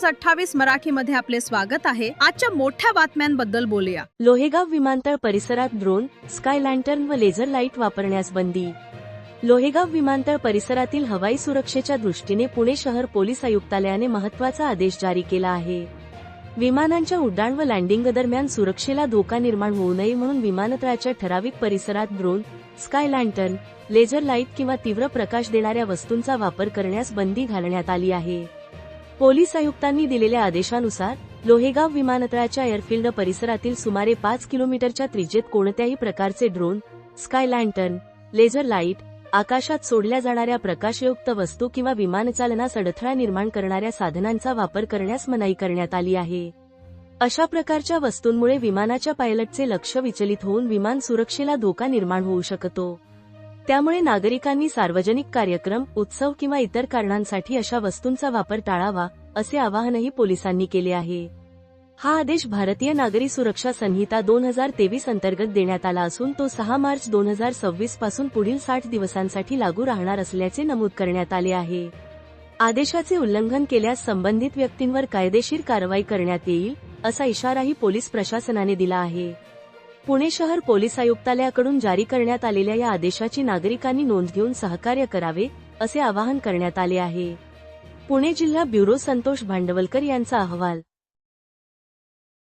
28 मराठीमध्ये आपले स्वागत आहे। आजच्या मोठ्या बातम्यांबद्दल बोलूया। लोहेगाव विमानतळ परिसरात ड्रोन, स्काय लँटर्न व लेझर लाईट वापरण्यास बंदी। लोहेगाव विमानतळ परिसरातील हवाई सुरक्षेच्या दृष्टीने पुणे शहर पोलीस आयुक्तालयाने महत्त्वाचा आदेश जारी केला आहे। विमानांच्या उड्डाण व लँडिंग दरम्यान सुरक्षेला धोका निर्माण होऊ नये म्हणून विमानतळाच्या ठराविक परिसरात drone, sky lantern, laser light किंवा तीव्र प्रकाश देणाऱ्या वस्तूंचा वापर करण्यास बंदी घालण्यात आली आहे। पोलीस आयुक्तांनी दिलेल्या आदेशानुसार लोहेगाव विमानतळाच्या एअरफील्ड परिसरातील सुमारे 5 किलोमीटरच्या त्रिज्येत कोणत्याही प्रकारचे drone, sky lantern, laser light, आकाशात सोडल्या जाणाऱ्या प्रकाशयुक्त वस्तू किंवा विमानचालनास अडथळा निर्माण करणाऱ्या साधनांचा वापर करण्यास मनाई करण्यात आली आहे। अशा प्रकारच्या वस्तूंमुळे विमानाच्या पायलटचे लक्ष विचलित होऊन विमान सुरक्षेला धोका निर्माण होऊ शकतो। त्यामुळे नागरिकांनी सार्वजनिक कार्यक्रम, उत्सव किंवा इतर कारणांसाठी अशा वस्तूंचा वापर टाळावा, असे आवाहनही पोलिसांनी केले आहे। हा आदेश भारतीय नागरी सुरक्षा संहिता 2023 अंतर्गत देण्यात आला असून तो 6 मार्च 2026 पासून पुढील 60 दिवसांसाठी लागू राहणार असल्याचे नमूद करण्यात आले आहे। आदेशाचे उल्लंघन केल्यास संबंधित व्यक्तींवर कायदेशीर कारवाई करण्यात येईल, असा इशाराही पोलीस प्रशासनाने दिला आहे। पुणे शहर पोलीस आयुक्तालयाकडून जारी करण्यात आलेल्या या आदेशाची नागरिकांनी नोंद घेऊन सहकार्य करावे, असे आवाहन करण्यात आले आहे। पुणे जिल्हा ब्युरो संतोष भांडवलकर यांचा अहवाल।